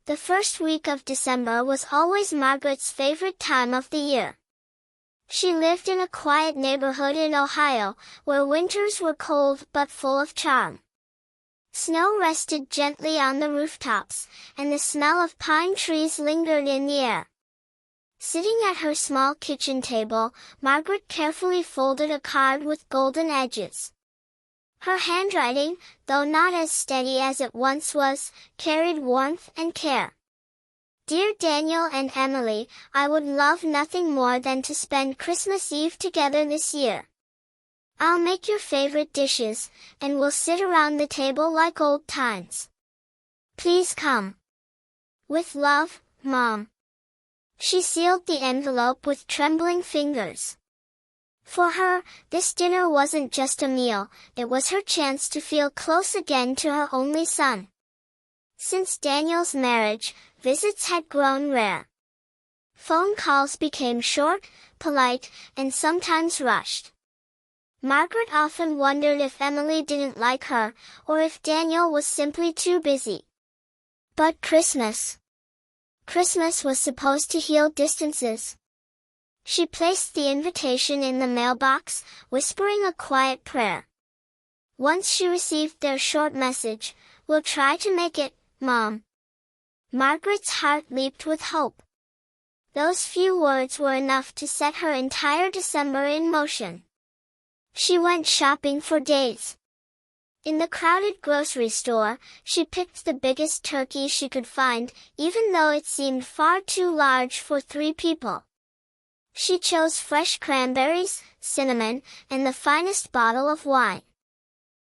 The first week of December was always Margaret's favorite time of the year. She lived in a quiet neighborhood in Ohio, where winters were cold but full of charm. Snow rested gently on the rooftops, and the smell of pine trees lingered in the air. Sitting at her small kitchen table, Margaret carefully folded a card with golden edges. Her handwriting, though not as steady as it once was, carried warmth and care. Dear Daniel and Emily, I would love nothing more than to spend Christmas Eve together this year. I'll make your favorite dishes, and we'll sit around the table like old times. Please come. With love, Mom. She sealed the envelope with trembling fingers. For her, this dinner wasn't just a meal, it was her chance to feel close again to her only son. Since Daniel's marriage, visits had grown rare. Phone calls became short, polite, and sometimes rushed. Margaret often wondered if Emily didn't like her, or if Daniel was simply too busy. But Christmas was supposed to heal distances. She placed the invitation in the mailbox, whispering a quiet prayer. Once she received their short message, "We'll try to make it, Mom." Margaret's heart leaped with hope. Those few words were enough to set her entire December in motion. She went shopping for days. In the crowded grocery store, she picked the biggest turkey she could find, even though it seemed far too large for 3 people. She chose fresh cranberries, cinnamon, and the finest bottle of wine.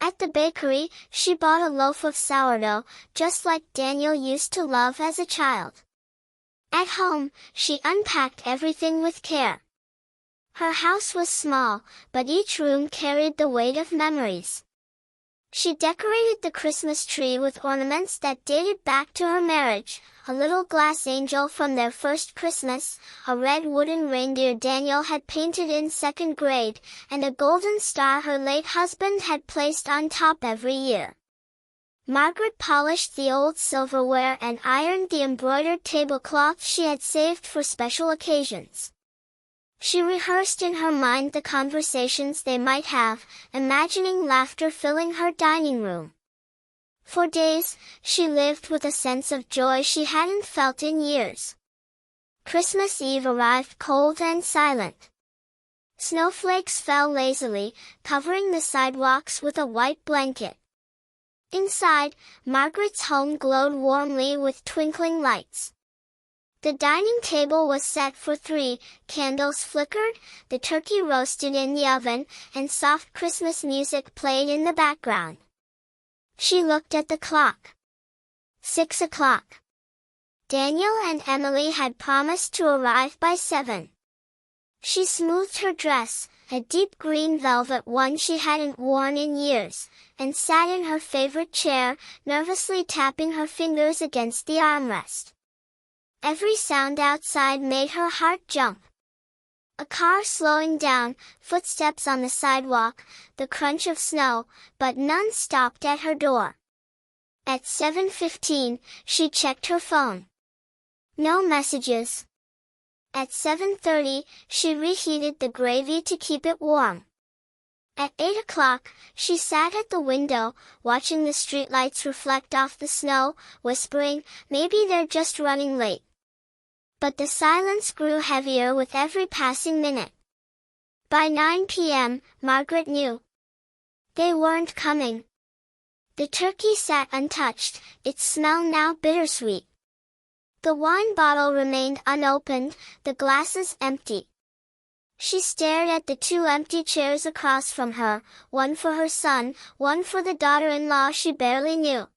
At the bakery, she bought a loaf of sourdough, just like Daniel used to love as a child. At home, she unpacked everything with care. Her house was small, but each room carried the weight of memories. She decorated the Christmas tree with ornaments that dated back to her marriage, a little glass angel from their first Christmas, a red wooden reindeer Daniel had painted in 2nd grade, and a golden star her late husband had placed on top every year. Margaret polished the old silverware and ironed the embroidered tablecloth she had saved for special occasions. She rehearsed in her mind the conversations they might have, imagining laughter filling her dining room. For days, she lived with a sense of joy she hadn't felt in years. Christmas Eve arrived cold and silent. Snowflakes fell lazily, covering the sidewalks with a white blanket. Inside, Margaret's home glowed warmly with twinkling lights. The dining table was set for 3, candles flickered, the turkey roasted in the oven, and soft Christmas music played in the background. She looked at the clock. 6 o'clock. Daniel and Emily had promised to arrive by 7. She smoothed her dress, a deep green velvet one she hadn't worn in years, and sat in her favorite chair, nervously tapping her fingers against the armrest. Every sound outside made her heart jump. A car slowing down, footsteps on the sidewalk, the crunch of snow, but none stopped at her door. At 7:15, she checked her phone. No messages. At 7:30, she reheated the gravy to keep it warm. At 8 o'clock, she sat at the window, watching the streetlights reflect off the snow, whispering, "Maybe they're just running late." But the silence grew heavier with every passing minute. By 9 p.m., Margaret knew. They weren't coming. The turkey sat untouched, its smell now bittersweet. The wine bottle remained unopened, the glasses empty. She stared at the 2 empty chairs across from her, one for her son, one for the daughter-in-law she barely knew.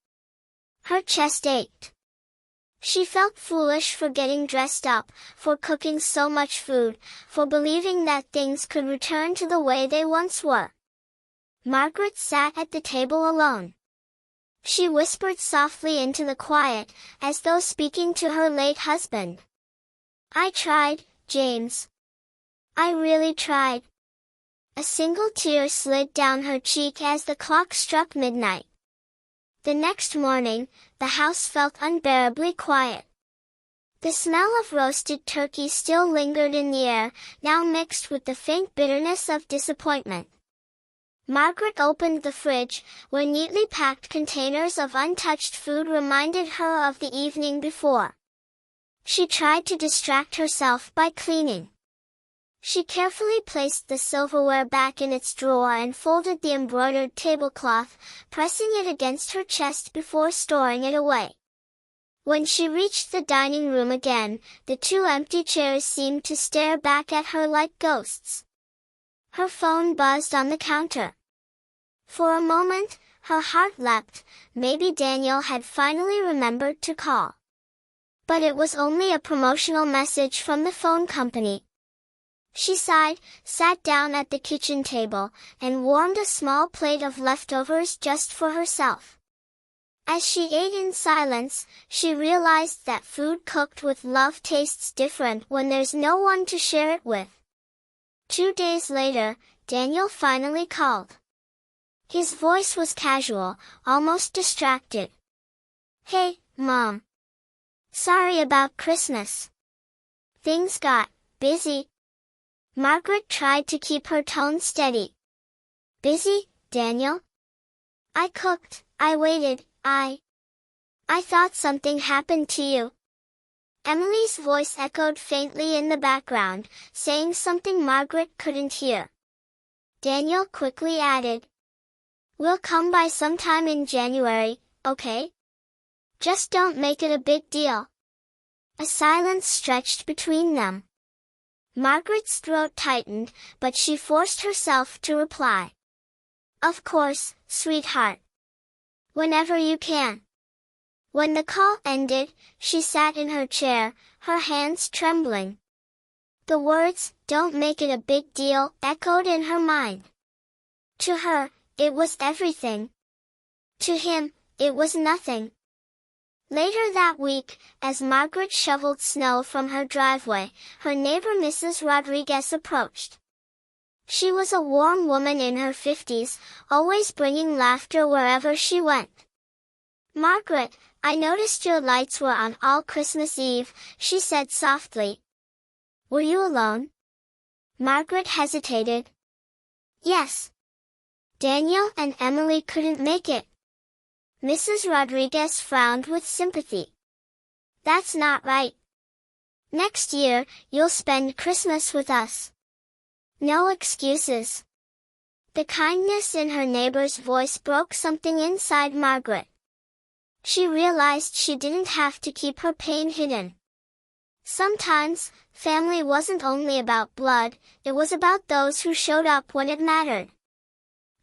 Her chest ached. She felt foolish for getting dressed up, for cooking so much food, for believing that things could return to the way they once were. Margaret sat at the table alone. She whispered softly into the quiet, as though speaking to her late husband. "I tried, James. I really tried." A single tear slid down her cheek as the clock struck midnight. The next morning, the house felt unbearably quiet. The smell of roasted turkey still lingered in the air, now mixed with the faint bitterness of disappointment. Margaret opened the fridge, where neatly packed containers of untouched food reminded her of the evening before. She tried to distract herself by cleaning. She carefully placed the silverware back in its drawer and folded the embroidered tablecloth, pressing it against her chest before storing it away. When she reached the dining room again, the two empty chairs seemed to stare back at her like ghosts. Her phone buzzed on the counter. For a moment, her heart leapt. Maybe Daniel had finally remembered to call. But it was only a promotional message from the phone company. She sighed, sat down at the kitchen table, and warmed a small plate of leftovers just for herself. As she ate in silence, she realized that food cooked with love tastes different when there's no one to share it with. 2 days later, Daniel finally called. His voice was casual, almost distracted. "Hey, Mom. Sorry about Christmas. Things got busy." Margaret tried to keep her tone steady. "Busy, Daniel? I cooked, I waited, I thought something happened to you." Emily's voice echoed faintly in the background, saying something Margaret couldn't hear. Daniel quickly added, "We'll come by sometime in January, okay? Just don't make it a big deal." A silence stretched between them. Margaret's throat tightened, but she forced herself to reply. "Of course, sweetheart. Whenever you can." When the call ended, she sat in her chair, her hands trembling. The words, "Don't make it a big deal," echoed in her mind. To her, it was everything. To him, it was nothing. Later that week, as Margaret shoveled snow from her driveway, her neighbor Mrs. Rodriguez approached. She was a warm woman in her 50s, always bringing laughter wherever she went. "Margaret, I noticed your lights were on all Christmas Eve," she said softly. "Were you alone?" Margaret hesitated. "Yes. Daniel and Emily couldn't make it." Mrs. Rodriguez frowned with sympathy. "That's not right. Next year, you'll spend Christmas with us. No excuses." The kindness in her neighbor's voice broke something inside Margaret. She realized she didn't have to keep her pain hidden. Sometimes, family wasn't only about blood, it was about those who showed up when it mattered.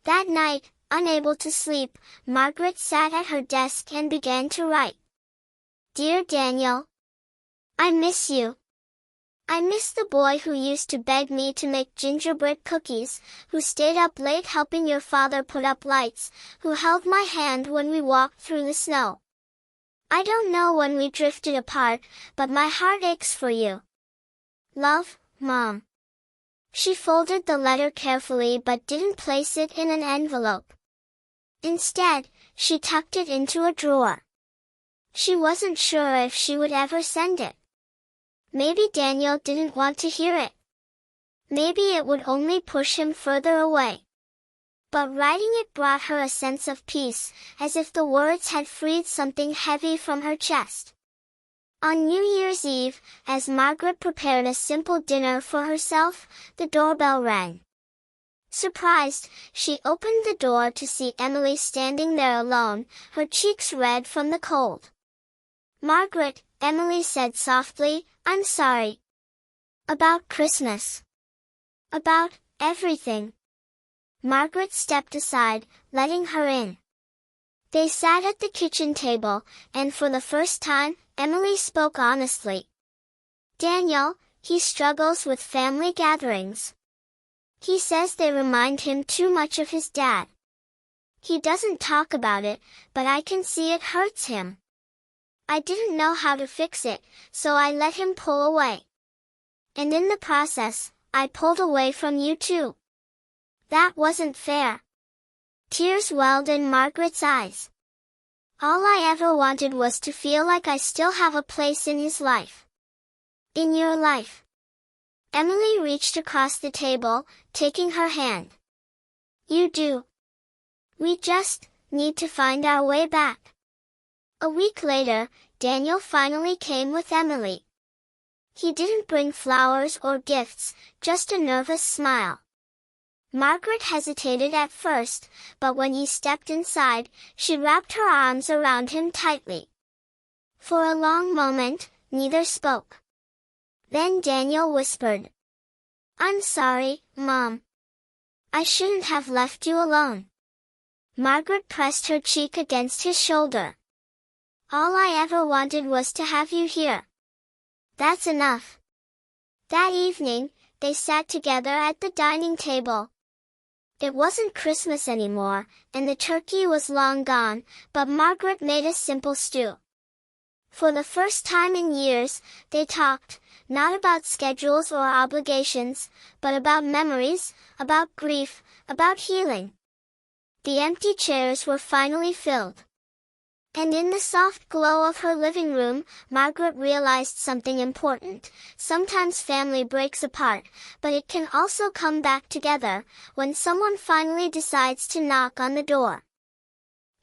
That night, unable to sleep, Margaret sat at her desk and began to write. "Dear Daniel, I miss you. I miss the boy who used to beg me to make gingerbread cookies, who stayed up late helping your father put up lights, who held my hand when we walked through the snow. I don't know when we drifted apart, but my heart aches for you. Love, Mom." She folded the letter carefully but didn't place it in an envelope. Instead, she tucked it into a drawer. She wasn't sure if she would ever send it. Maybe Daniel didn't want to hear it. Maybe it would only push him further away. But writing it brought her a sense of peace, as if the words had freed something heavy from her chest. On New Year's Eve, as Margaret prepared a simple dinner for herself, the doorbell rang. Surprised, she opened the door to see Emily standing there alone, her cheeks red from the cold. "Margaret," Emily said softly, "I'm sorry. About Christmas. About everything." Margaret stepped aside, letting her in. They sat at the kitchen table, and for the first time, Emily spoke honestly. "Daniel, he struggles with family gatherings. He says they remind him too much of his dad. He doesn't talk about it, but I can see it hurts him. I didn't know how to fix it, so I let him pull away. And in the process, I pulled away from you too. That wasn't fair." Tears welled in Margaret's eyes. All I ever wanted was to feel like I still have a place in his life. In your life. Emily reached across the table, taking her hand. You do. We just need to find our way back. A week later, Daniel finally came with Emily. He didn't bring flowers or gifts, just a nervous smile. Margaret hesitated at first, but when he stepped inside, she wrapped her arms around him tightly. For a long moment, neither spoke. Then Daniel whispered, "I'm sorry, Mom. I shouldn't have left you alone." Margaret pressed her cheek against his shoulder. "All I ever wanted was to have you here. That's enough." That evening, they sat together at the dining table. It wasn't Christmas anymore, and the turkey was long gone, but Margaret made a simple stew. For the first time in years, they talked, not about schedules or obligations, but about memories, about grief, about healing. The empty chairs were finally filled. And in the soft glow of her living room, Margaret realized something important. Sometimes family breaks apart, but it can also come back together, when someone finally decides to knock on the door.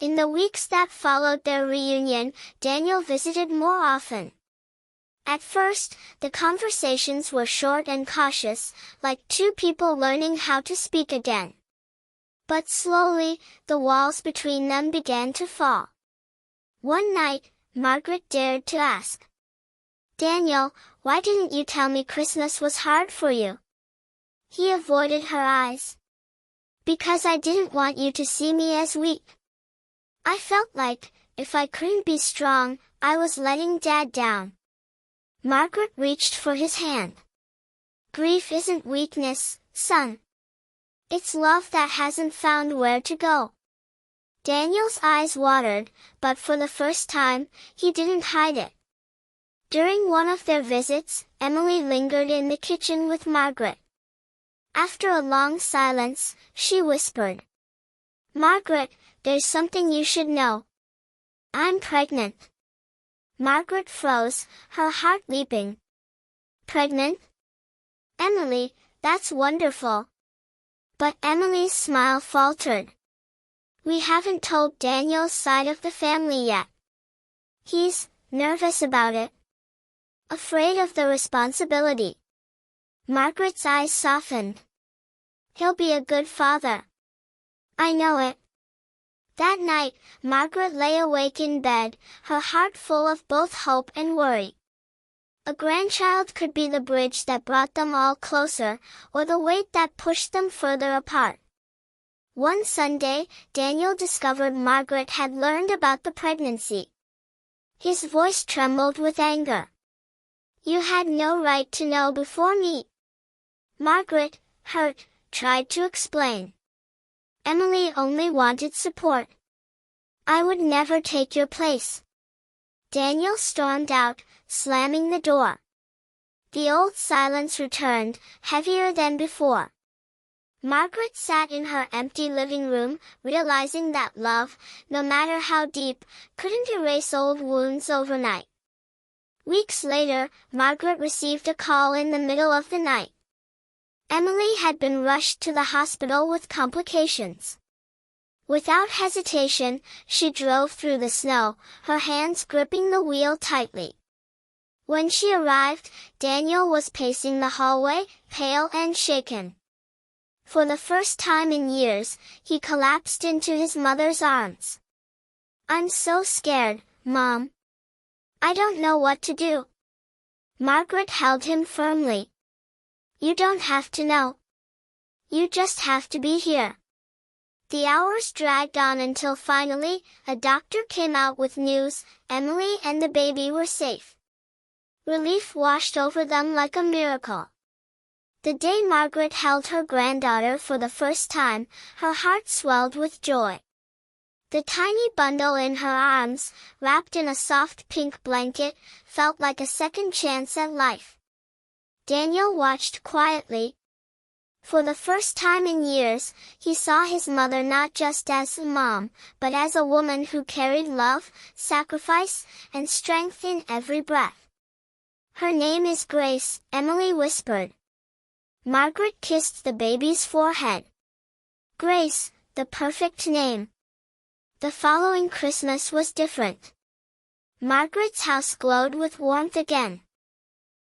In the weeks that followed their reunion, Daniel visited more often. At first, the conversations were short and cautious, like two people learning how to speak again. But slowly, the walls between them began to fall. One night, Margaret dared to ask, "Daniel, why didn't you tell me Christmas was hard for you?" He avoided her eyes. "Because I didn't want you to see me as weak. I felt like, if I couldn't be strong, I was letting Dad down." Margaret reached for his hand. "Grief isn't weakness, son. It's love that hasn't found where to go." Daniel's eyes watered, but for the first time, he didn't hide it. During one of their visits, Emily lingered in the kitchen with Margaret. After a long silence, she whispered, "Margaret, there's something you should know. I'm pregnant." Margaret froze, her heart leaping. "Pregnant? Emily, that's wonderful." But Emily's smile faltered. "We haven't told Daniel's side of the family yet. He's nervous about it. Afraid of the responsibility." Margaret's eyes softened. "He'll be a good father. I know it." That night, Margaret lay awake in bed, her heart full of both hope and worry. A grandchild could be the bridge that brought them all closer, or the weight that pushed them further apart. One Sunday, Daniel discovered Margaret had learned about the pregnancy. His voice trembled with anger. "You had no right to know before me." Margaret, hurt, tried to explain. "Emily only wanted support. I would never take your place." Daniel stormed out, slamming the door. The old silence returned, heavier than before. Margaret sat in her empty living room, realizing that love, no matter how deep, couldn't erase old wounds overnight. Weeks later, Margaret received a call in the middle of the night. Emily had been rushed to the hospital with complications. Without hesitation, she drove through the snow, her hands gripping the wheel tightly. When she arrived, Daniel was pacing the hallway, pale and shaken. For the first time in years, he collapsed into his mother's arms. "I'm so scared, Mom. I don't know what to do." Margaret held him firmly. "You don't have to know. You just have to be here." The hours dragged on until finally, a doctor came out with news: Emily and the baby were safe. Relief washed over them like a miracle. The day Margaret held her granddaughter for the first time, her heart swelled with joy. The tiny bundle in her arms, wrapped in a soft pink blanket, felt like a second chance at life. Daniel watched quietly. For the first time in years, he saw his mother not just as a mom, but as a woman who carried love, sacrifice, and strength in every breath. "Her name is Grace," Emily whispered. Margaret kissed the baby's forehead. Grace, the perfect name. The following Christmas was different. Margaret's house glowed with warmth again.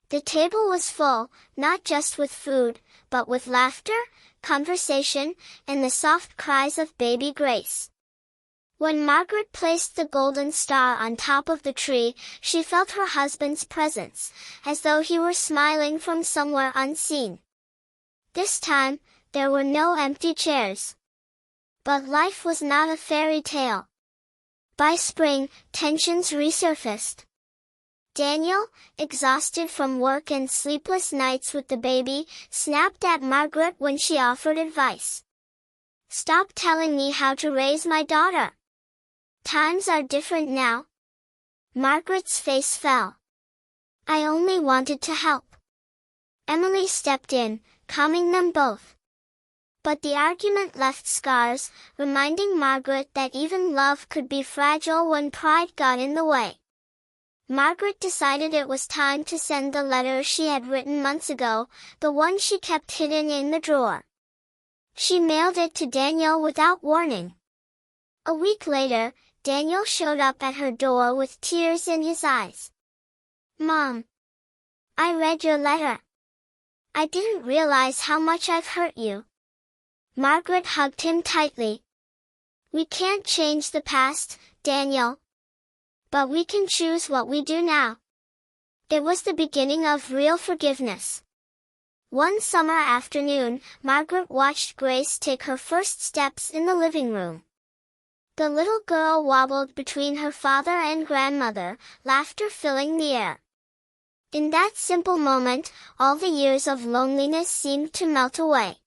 The table was full, not just with food, but with laughter, conversation, and the soft cries of baby Grace. When Margaret placed the golden star on top of the tree, she felt her husband's presence, as though he were smiling from somewhere unseen. This time, there were no empty chairs. But life was not a fairy tale. By spring, tensions resurfaced. Daniel, exhausted from work and sleepless nights with the baby, snapped at Margaret when she offered advice. "Stop telling me how to raise my daughter. Times are different now." Margaret's face fell. "I only wanted to help." Emily stepped in, calming them both. But the argument left scars, reminding Margaret that even love could be fragile when pride got in the way. Margaret decided it was time to send the letter she had written months ago, the one she kept hidden in the drawer. She mailed it to Daniel without warning. A week later, Daniel showed up at her door with tears in his eyes. "Mom, I read your letter. I didn't realize how much I've hurt you." Margaret hugged him tightly. "We can't change the past, Daniel. But we can choose what we do now." It was the beginning of real forgiveness. One summer afternoon, Margaret watched Grace take her first steps in the living room. The little girl wobbled between her father and grandmother, laughter filling the air. In that simple moment, all the years of loneliness seemed to melt away.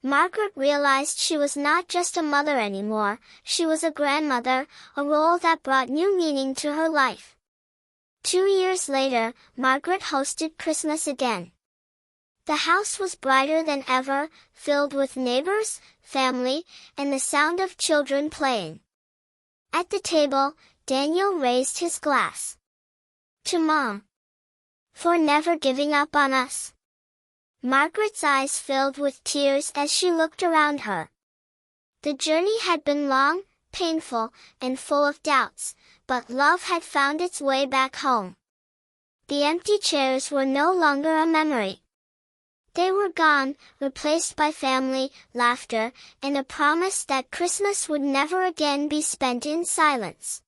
Margaret realized she was not just a mother anymore, she was a grandmother, a role that brought new meaning to her life. 2 years later, Margaret hosted Christmas again. The house was brighter than ever, filled with neighbors, family, and the sound of children playing. At the table, Daniel raised his glass. "To Mom. For never giving up on us." Margaret's eyes filled with tears as she looked around her. The journey had been long, painful, and full of doubts, but love had found its way back home. The empty chairs were no longer a memory. They were gone, replaced by family, laughter, and a promise that Christmas would never again be spent in silence.